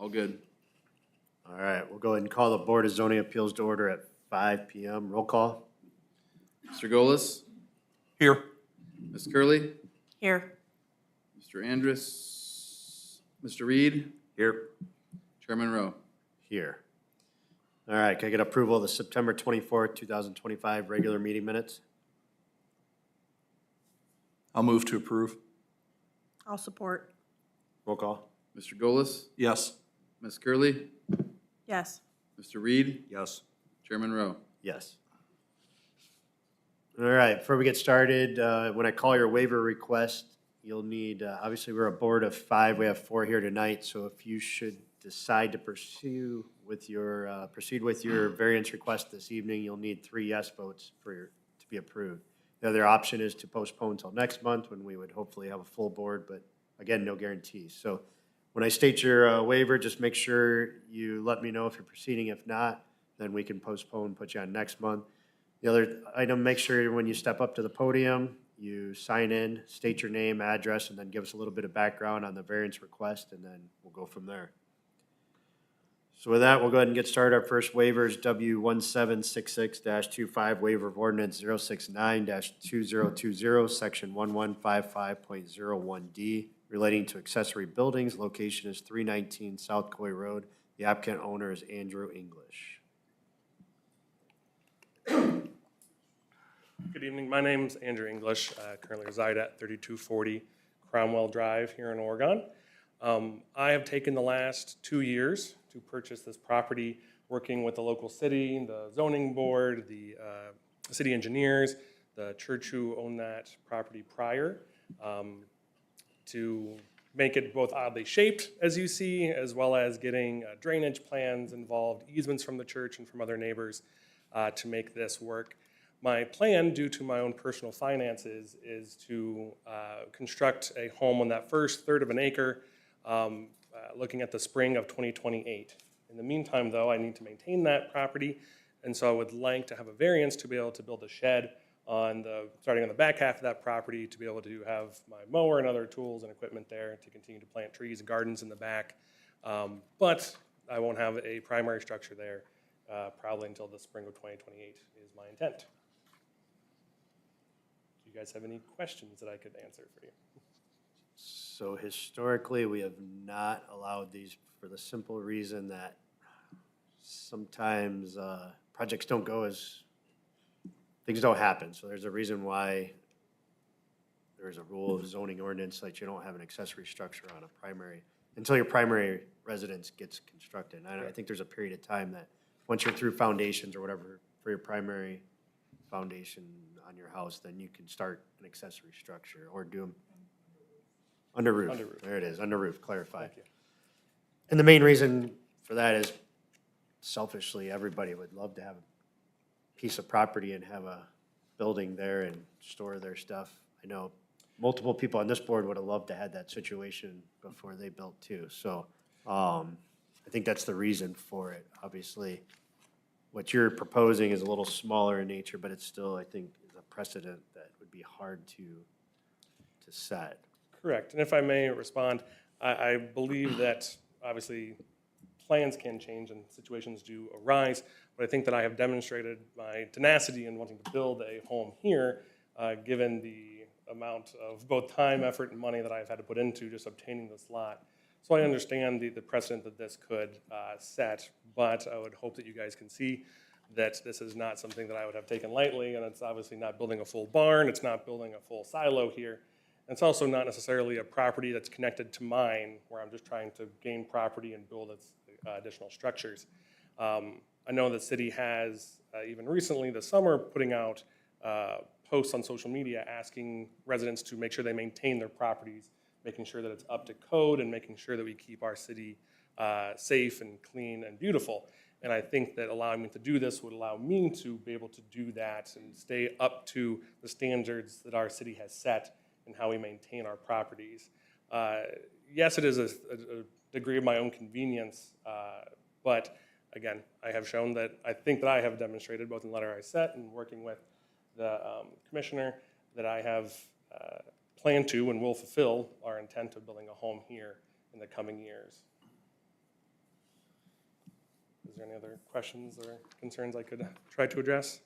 All good. All right, we'll go ahead and call the Board of Zoning Appeals to order at 5 PM. Roll call. Mr. Golis, Here. Ms. Curley, Here. Mr. Andrus, Mr. Reed, Here. Chairman Rowe. Here. All right, can I get approval of the September 24th, 2025 regular meeting minutes? I'll move to approve. I'll support. Roll call. Mr. Golis, Yes. Ms. Curley, Yes. Mr. Reed, Yes. Chairman Rowe. Yes. All right, before we get started, when I call your waiver request, you'll need, obviously, we're a board of 5. We have 4 here tonight, so if you should decide to proceed with your variance request this evening, you'll need 3 yes votes to be approved. The other option is to postpone until next month when we would hopefully have a full board, but again, no guarantees. So when I state your waiver, just make sure you let me know if you're proceeding. If not, then we can postpone, put you on next month. The other item, make sure when you step up to the podium, you sign in, state your name, address, and then give us a little bit of background on the variance request, and then we'll go from there. So with that, we'll go ahead and get started. Our first waiver is W1766-25, waiver of ordinance 069-2020, section 1155.01D, relating to accessory buildings. Location is 319 South Coy Road. The applicant owner is Andrew English. Good evening. My name's Andrew English. I currently reside at 3240 Cromwell Drive here in Oregon. I have taken the last 2 years to purchase this property, working with the local city, the zoning board, the city engineers, the church who owned that property prior, to make it both oddly shaped, as you see, as well as getting drainage plans involved, easements from the church and from other neighbors to make this work. My plan, due to my own personal finances, is to construct a home on that first third of an acre, looking at the spring of 2028. In the meantime, though, I need to maintain that property, and so I would like to have a variance to be able to build a shed starting on the back half of that property, to be able to have my mower and other tools and equipment there to continue to plant trees and gardens in the back. But I won't have a primary structure there probably until the spring of 2028 is my intent. Do you guys have any questions that I could answer for you? So historically, we have not allowed these for the simple reason that sometimes projects don't go as, things don't happen. So there's a reason why there's a rule of zoning ordinance that you don't have an accessory structure on a primary, until your primary residence gets constructed. And I think there's a period of time that once you're through foundations or whatever for your primary foundation on your house, then you can start an accessory structure or do them under roof. Under roof. There it is, under roof, clarified. Thank you. And the main reason for that is selfishly, everybody would love to have a piece of property and have a building there and store their stuff. I know multiple people on this board would have loved to have that situation before they built too. So I think that's the reason for it. Obviously, what you're proposing is a little smaller in nature, but it's still, I think, is a precedent that would be hard to set. Correct. And if I may respond, I believe that obviously plans can change and situations do arise, but I think that I have demonstrated my tenacity in wanting to build a home here, given the amount of both time, effort, and money that I've had to put into just obtaining this lot. So I understand the precedent that this could set, but I would hope that you guys can see that this is not something that I would have taken lightly, and it's obviously not building a full barn, it's not building a full silo here. It's also not necessarily a property that's connected to mine, where I'm just trying to gain property and build its additional structures. I know the city has, even recently this summer, putting out posts on social media asking residents to make sure they maintain their properties, making sure that it's up to code and making sure that we keep our city safe and clean and beautiful. And I think that allowing me to do this would allow me to be able to do that and stay up to the standards that our city has set and how we maintain our properties. Yes, it is a degree of my own convenience, but again, I have shown that I think that I have demonstrated both in the letter I set and working with the commissioner that I have planned to and will fulfill our intent of building a home here in the coming years. Is there any other questions or concerns I could try to address?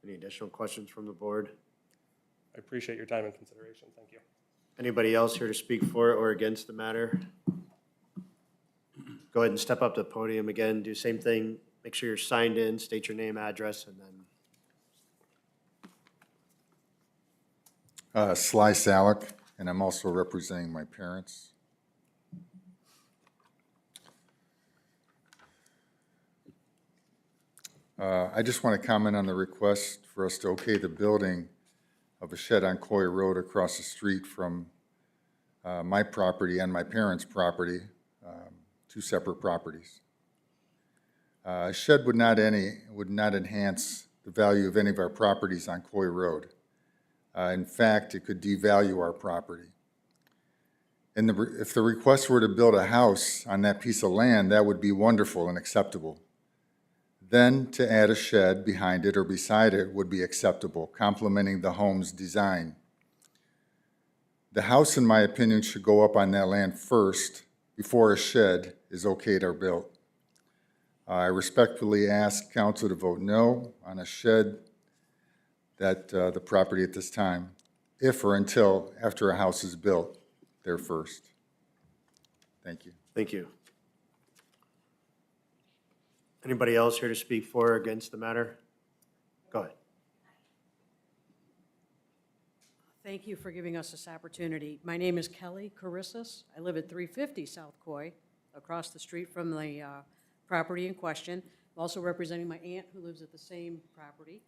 Any additional questions from the board? I appreciate your time and consideration. Thank you. Anybody else here to speak for or against the matter? Go ahead and step up to the podium again, do the same thing, make sure you're signed in, state your name, address, and then. Sly Salick, and I'm also representing my parents. I just want to comment on the request for us to okay the building of a shed on Coy Road across the street from my property and my parents' property, two separate properties. A shed would not enhance the value of any of our properties on Coy Road. In fact, it could devalue our property. And if the request were to build a house on that piece of land, that would be wonderful and acceptable. Then to add a shed behind it or beside it would be acceptable, complementing the home's design. The house, in my opinion, should go up on that land first before a shed is okayed or built. I respectfully ask council to vote no on a shed at the property at this time, if or until after a house is built there first. Thank you. Thank you. Anybody else here to speak for or against the matter? Go ahead. Thank you for giving us this opportunity. My name is Kelly Carissus. I live at 350 South Coy, across the street from the property in question. I'm also representing my aunt who lives at the same property.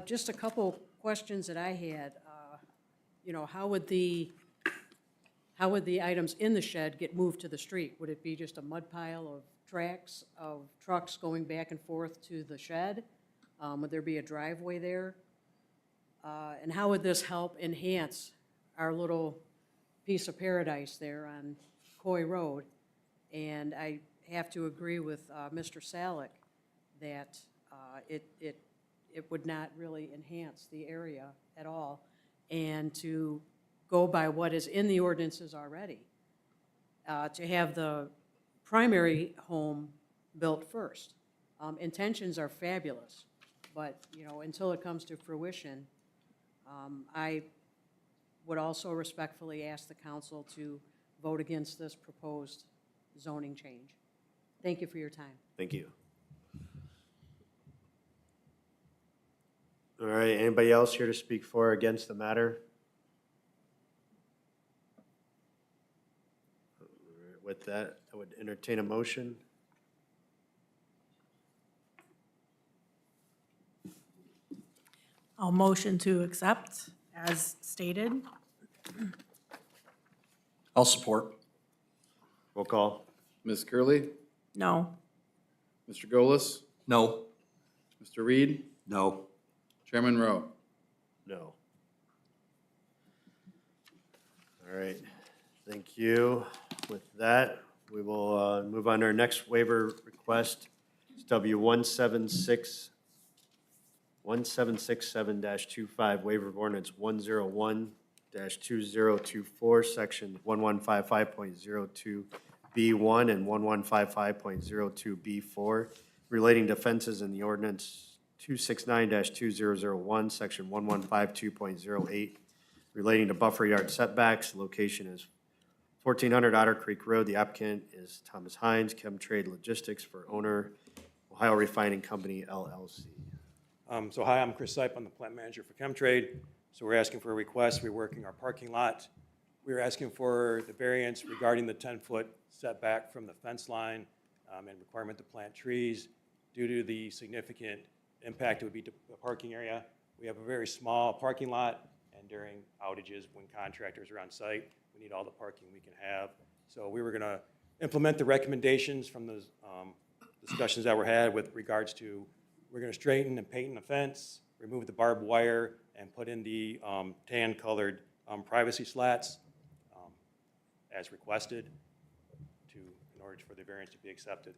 Just a couple questions that I had. You know, how would the items in the shed get moved to the street? Would it be just a mud pile of tracks of trucks going back and forth to the shed? Would there be a driveway there? And how would this help enhance our little piece of paradise there on Coy Road? And I have to agree with Mr. Salick that it would not really enhance the area at all, and to go by what is in the ordinances already, to have the primary home built first. Intentions are fabulous, but, you know, until it comes to fruition, I would also respectfully ask the council to vote against this proposed zoning change. Thank you for your time. Thank you. All right, anybody else here to speak for or against the matter? All right, with that, I would entertain a motion. I'll motion to accept as stated. I'll support. Roll call. Ms. Curley, No. Mr. Golis, No. Mr. Reed, No. Chairman Rowe. No. All right, thank you. With that, we will move on to our next waiver request. It's W 1767-25, waiver of ordinance 101-2024, section 1155.02B1 and 1155.02B4, relating to fences in the ordinance 269-2001, section 1152.08, relating to buffer yard setbacks. The location is 1400 Otter Creek Road. The applicant is Thomas Hines, Chemtrade Logistics for owner, Ohio Refining Company, LLC. So hi, I'm Chris Sipe. I'm the plant manager for Chemtrade. So we're asking for a request. We're working our parking lot. We're asking for the variance regarding the 10-foot setback from the fence line and requirement to plant trees due to the significant impact it would be to the parking area. We have a very small parking lot, and during outages when contractors are on site, we need all the parking we can have. So we were going to implement the recommendations from those discussions that were had with regards to, we're going to straighten and paint the fence, remove the barbed wire, and put in the tan-colored privacy slats as requested in order for the variance to be accepted.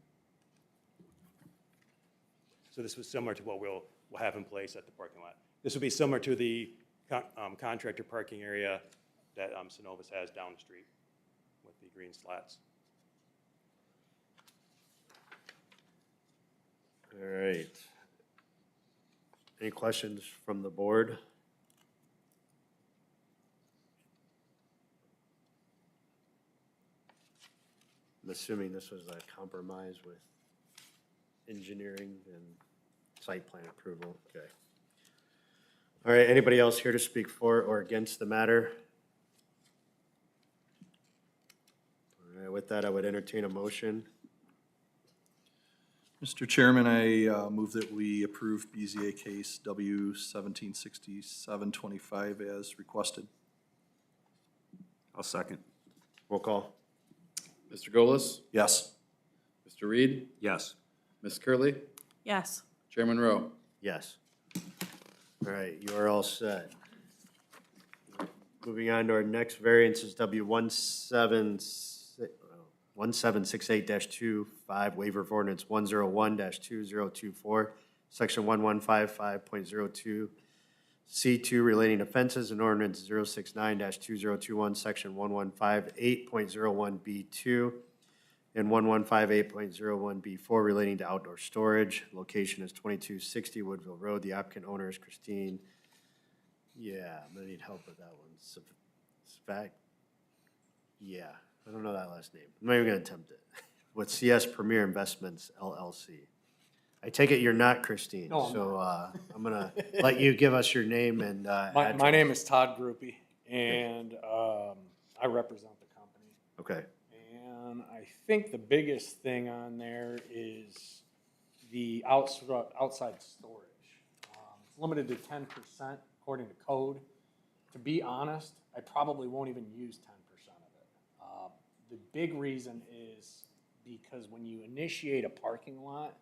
So this was similar to what we'll have in place at the parking lot. This would be similar to the contractor parking area that Synovus has down the street with the green slats. All right. Any questions from the board? I'm assuming this was a compromise with engineering and site plan approval. Okay. All right, anybody else here to speak for or against the matter? All right, with that, I would entertain a motion. Mr. Chairman, I move that we approve BZA case W 176725 as requested. I'll second. Roll call. Mr. Golis, Yes. Mr. Reed, Yes. Ms. Curley, Yes. Chairman Rowe. Yes. All right, you are all set. Moving on to our next variance is W 1768-25, waiver of ordinance 101-2024, section 1155.02, C2 relating to fences, and ordinance 069-2021, section 1158.01B2, and 1158.01B4 relating to outdoor storage. Location is 2260 Woodville Road. The applicant owner is Christine. Yeah, I'm gonna need help with that one. Svac. Yeah, I don't know that last name. I'm not even gonna attempt it. With CS Premier Investments LLC. I take it you're not Christine, No, I'm so I'm gonna let you give us your name and My address. name is Todd Groupie, and I represent the company. Okay, And I think the biggest thing on there is the outside storage. It's limited to 10% according to code. To be honest, I probably won't even use 10% of it. The big reason is because when you initiate a parking lot,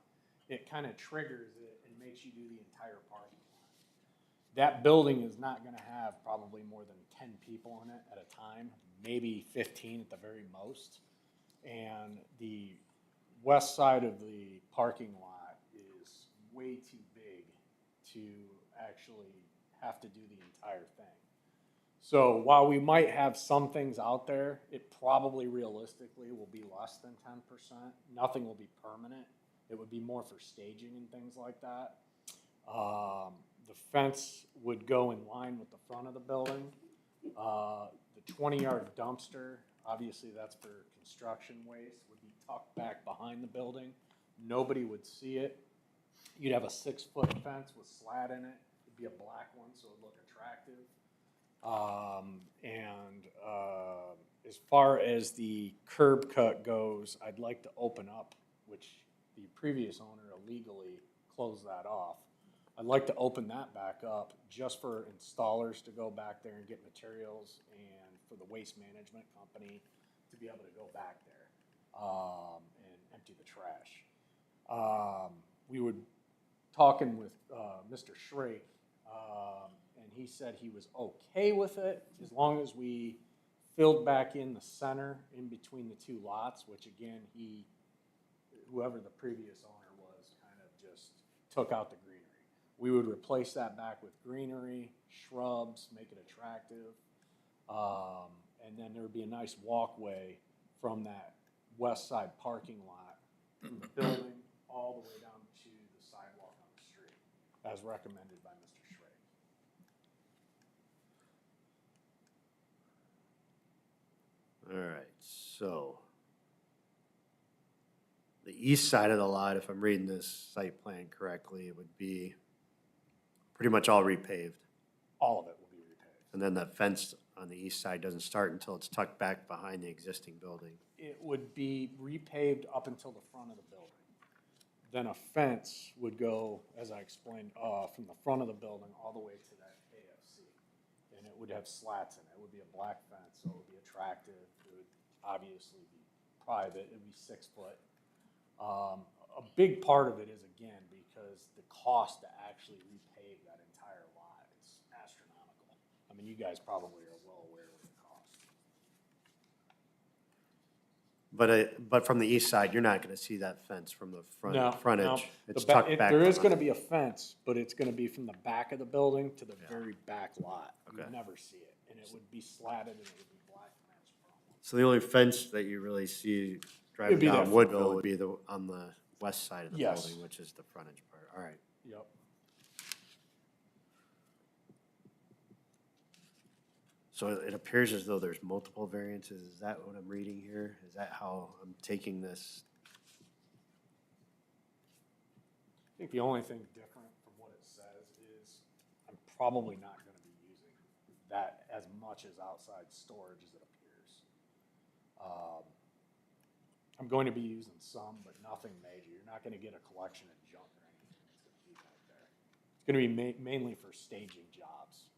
it kind of triggers it and makes you do the entire parking lot. That building is not gonna have probably more than 10 people in it at a time, maybe 15 at the very most. And the west side of the parking lot is way too big to actually have to do the entire thing. So while we might have some things out there, it probably realistically will be less than 10%. Nothing will be permanent. It would be more for staging and things like that. The fence would go in line with the front of the building. The 20-yard dumpster, obviously that's for construction waste, would be tucked back behind the building. Nobody would see it. You'd have a 6-foot fence with slat in it. It'd be a black one, so it'd look attractive. As far as the curb cut goes, I'd like to open up, which the previous owner illegally closed that off. I'd like to open that back up just for installers to go back there and get materials and for the waste management company to be able to go back there and empty the trash. We were talking with Mr. Schrake, and he said he was okay with it as long as we filled back in the center in between the two lots, which again, whoever the previous owner was, kind of just took out the greenery. We would replace that back with greenery, shrubs, make it attractive. And then there would be a nice walkway from that west side parking lot from the building all the way down to the sidewalk on the street, as recommended by Mr. Schrake. all right, so the east side of the lot, if I'm reading this site plan correctly, it would be pretty much all repaved. All of it will be repaved. And then the fence on the east side doesn't start until it's tucked back behind the existing building. It would be repaved up until the front of the building. Then a fence would go, as I explained, from the front of the building all the way to that KFC. And it would have slats in it. It would be a black fence, so it would be attractive. It would obviously be private. It would be 6 foot. A big part of it is, again, because the cost to actually repave that entire lot is astronomical. I mean, you guys probably are well aware of the cost. But from the east side, you're not gonna see that fence from the No, frontage. no. It's The ba- tucked back. There is behind. gonna be a fence, but it's gonna be from the back of the building to the very back lot. You Okay. never see it. And it would be slatted and it would be black match problem. So the only fence that you really see driving be down that Woodville front would be on the west side of the Yes. building, which is the frontage part. All right. Yep. So it appears as though there's multiple variances. Is that what I'm reading here? Is that how I'm taking this? I think the only thing different from what it says is I'm probably not gonna be using that as much as outside storage as it appears. I'm going to be using some, but nothing major. You're not gonna get a collection of junk or anything that's gonna be back there. It's gonna be mainly for staging jobs.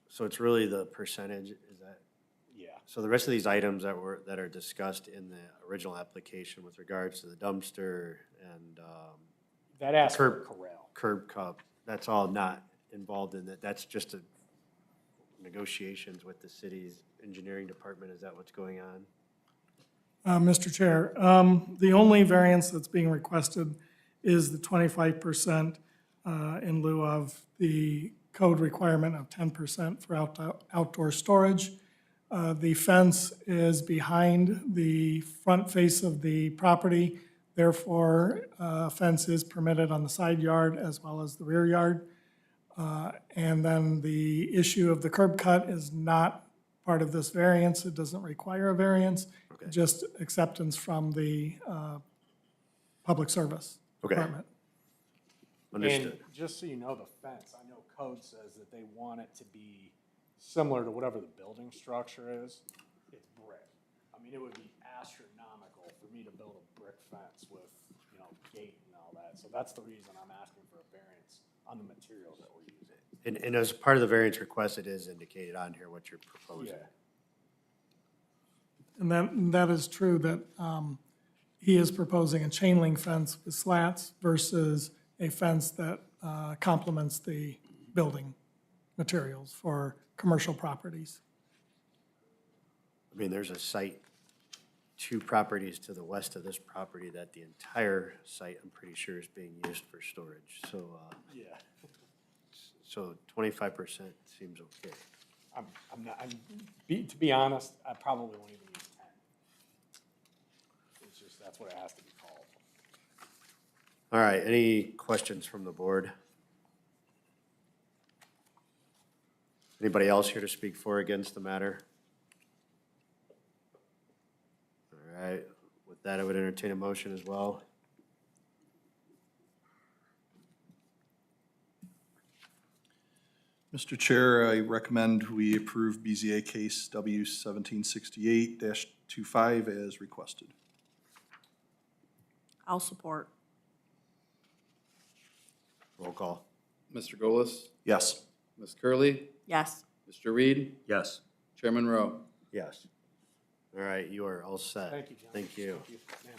So it's really the percentage, is that? Yeah. So the rest of these items that are discussed in the original application with regards to the dumpster and That asks for Curb- corral. curb cut, that's all not involved in that. That's just a negotiations with the city's engineering department. Is that what's going on? Mr. Chair, the only variance that's being requested is the 25% in lieu of the code requirement of 10% for outdoor storage. The fence is behind the front face of the property. Therefore, fence is permitted on the side yard as well as the rear yard. And then the issue of the curb cut is not part of this variance. It doesn't require a variance, just acceptance from the Public Service Okay. Department. Understood. And just so you know, the fence, I know code says that they want it to be similar to whatever the building structure is. It's brick. I mean, it would be astronomical for me to build a brick fence with, you know, gate and all that. So that's the reason I'm asking for a variance on the materials that we're using. And as part of the variance request, it is indicated on here what you're proposing. Yeah. And that is true that he is proposing a chain link fence with slats versus a fence that complements the building materials for commercial properties. I mean, there's a site, 2 properties to the west of this property that the entire site, I'm pretty sure, is being used for storage. So, Yeah. so 25% seems okay. To be honest, I probably won't even use 10. It's just, that's what it has to be called. All right, any questions from the board? Anybody else here to speak for or against the matter? All right, with that, I would entertain a motion as well. Mr. Chair, I recommend we approve BZA case W 1768-25 as requested. I'll support. Roll call. Mr. Golis, Yes. Ms. Curley, Yes. Mr. Reed, Yes. Chairman Rowe. Yes. All right, you are all set. Thank you, John. Thank you. Thank you. Man.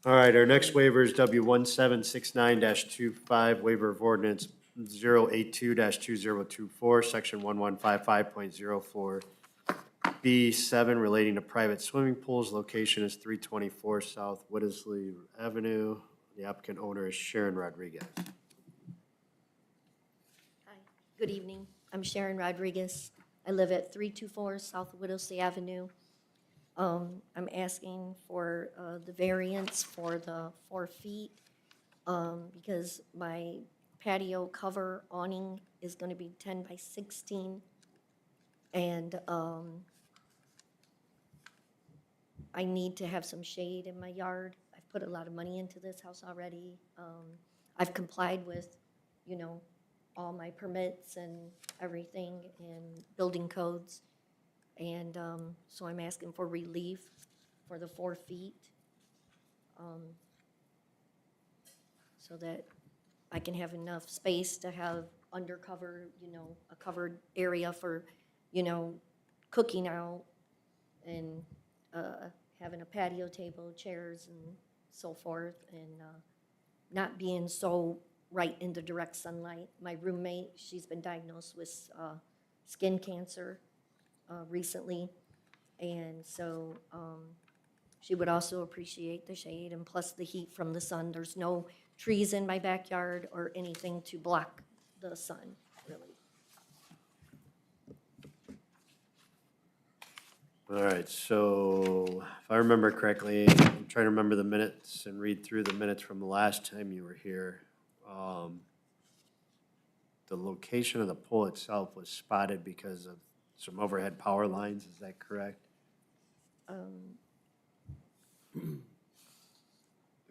All right, our next waiver is W 1769-25, waiver of ordinance 082-2024, section 1155.04, B7 relating to private swimming pools. Location is 324 South Whittlesey Avenue. The applicant owner is Sharon Rodriguez. Hi, good evening. I'm Sharon Rodriguez. I live at 324 South Whittlesey Avenue. I'm asking for the variance for the 4 feet because my patio cover awning is going to be 10 by 16. And I need to have some shade in my yard. I've put a lot of money into this house already. I've complied with, you know, all my permits and everything and building codes. And so I'm asking for relief for the 4 feet so that I can have enough space to have undercover, you know, a covered area for, you know, cooking out and having a patio table, chairs and so forth, and not being so right in the direct sunlight. My roommate, she's been diagnosed with skin cancer recently, and so she would also appreciate the shade and plus the heat from the sun. There's no trees in my backyard or anything to block the sun, really. All right, so if I remember correctly, I'm trying to remember the minutes and read through the minutes from the last time you were here. The location of the pole itself was spotted because of some overhead power lines, is that correct? There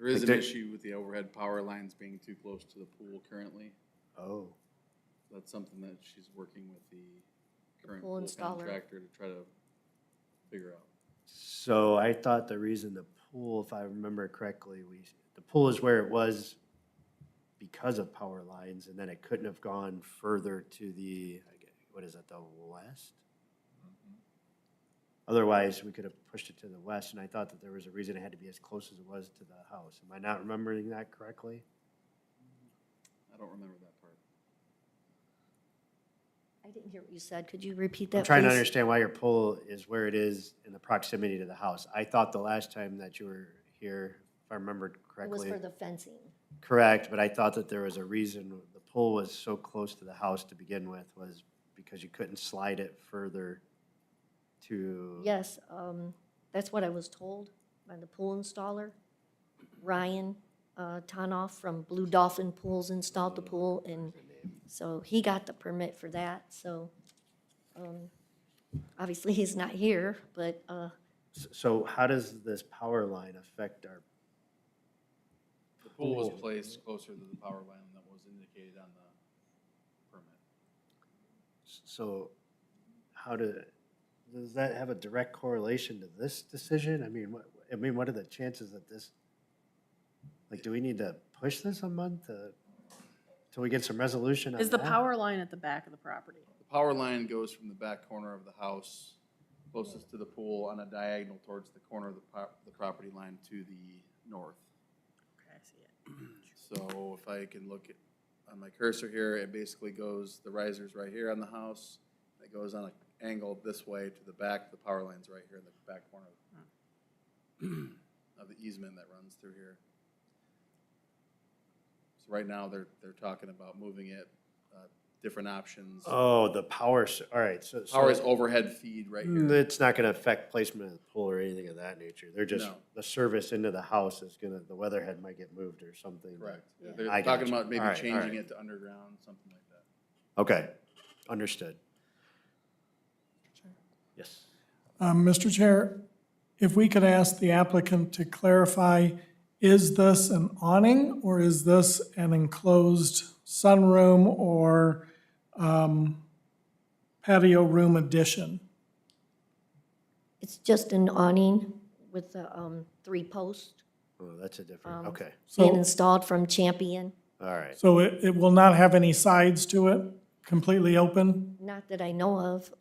is Like an there- issue with the overhead power lines being too close to the pool currently. Oh, That's something that she's working with the current pool pool installer. contractor to try to figure out. so I thought the reason the pool, if I remember correctly, the pool is where it was because of power lines, and then it couldn't have gone further to the, what is it, the west? Otherwise, we could have pushed it to the west, and I thought that there was a reason it had to be as close as it was to the house. Am I not remembering that correctly? I don't remember that part. I didn't hear what you said. Could you repeat that, I'm trying to please? understand why your pool is where it is in the proximity to the house. I thought the last time that you were here, if I remembered It was correctly. for the fencing. Correct, but I thought that there was a reason the pool was so close to the house to begin with, was because you couldn't slide it further to. Yes, that's what I was told by the pool installer. Ryan Tonoff from Blue Dolphin Pools installed the pool, and so he got the permit for that, so obviously he's not here, but So how does this power line affect our, The pool was Pool. placed closer to the power line that was indicated on the permit. so does that have a direct correlation to this decision? I mean, what are the chances that this, like, do we need to push this a month till we get some resolution on Is the that? power line at the back of the property? The power line goes from the back corner of the house closest to the pool on a diagonal towards the corner of the property line to the north. Okay, I see it. So if I can look at, on my cursor here, it basically goes, the riser's right here on the house. It goes on an angle this way to the back, the power line's right here in the back corner of the easement that runs through here. So right now, they're talking about moving it, different options. Oh, the power, all right, so. Power is overhead feed right here. It's not gonna affect placement of the pool or anything of that nature. They're just, No. the service into the house is gonna, the weatherhead might get moved or something. Correct. Yeah. They're I got talking you. about maybe All right, all changing right. it to underground, something like that. Okay, understood. Yes. Mr. Chair, if we could ask the applicant to clarify, is this an awning or is this an enclosed sunroom or patio room addition? it's just an awning with the 3 posts Oh, that's a different, okay, being So, installed from Champion. all right. so it will not have any sides to it, completely open? Not that I know of,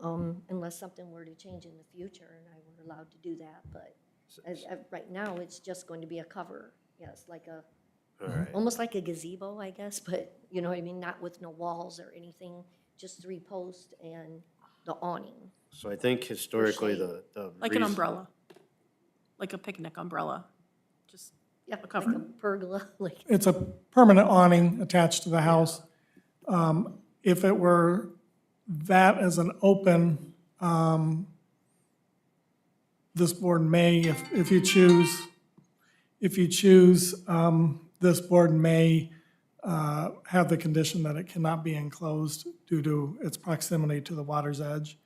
unless something were to change in the future and I were allowed to do that, but right now, it's just going to be a cover. Yes, like All right. almost like a gazebo, I guess, but you know what I mean, not with no walls or anything, just 3 posts and the awning. So I think historically, shade. the. Like an reason- umbrella, like a picnic umbrella, just Yeah, a like cover. a pergola, like, It's a permanent awning attached to the house. If it were that as an open, this board may, if you choose, this board may have the condition that it cannot be enclosed due to its proximity to the water's edge.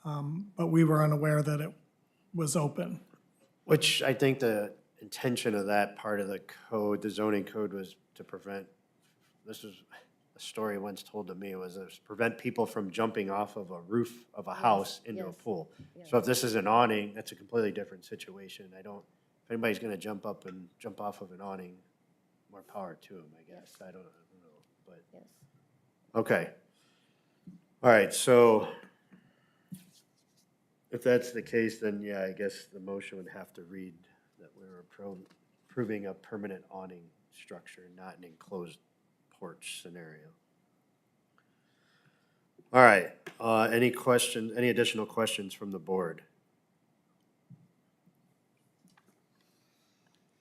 But we were unaware that it was open. Which I think the intention of that part of the code, the zoning code, was to prevent, this was a story once told to me, was to prevent people from jumping off of a roof of a house into a yes, pool. So if this is an awning, that's a completely different situation. If anybody's gonna jump off of an awning, more power to them, I guess. I don't know, but, yes. okay. All right, so if that's the case, then yeah, I guess the motion would have to read that we were approving a permanent awning structure, not an enclosed porch scenario. All right, any additional questions from the board?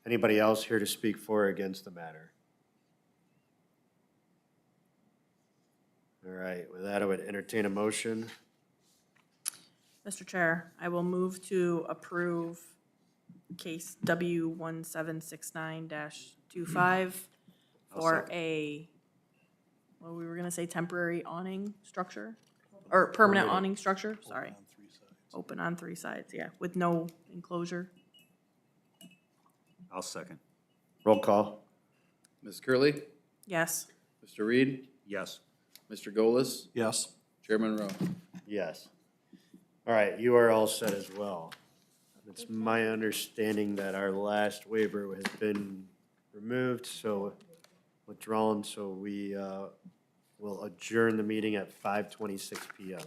Anybody else here to speak for or against the matter? right, with that, I would entertain a motion. Mr. Chair, I will move to approve case W1769-25 for a, what we were gonna say, temporary awning structure? Or permanent awning structure, sorry. On 3 sides. Open on 3 sides, yeah, with no enclosure. I'll second. Roll call. Ms. Curley, Yes. Mr. Reed, Yes. Mr. Golis, Yes. Chairman Rowe. Yes. All right, you are all set as well. It's my understanding that our last waiver has been removed, so withdrawn, so we will adjourn the meeting at 5:26 PM.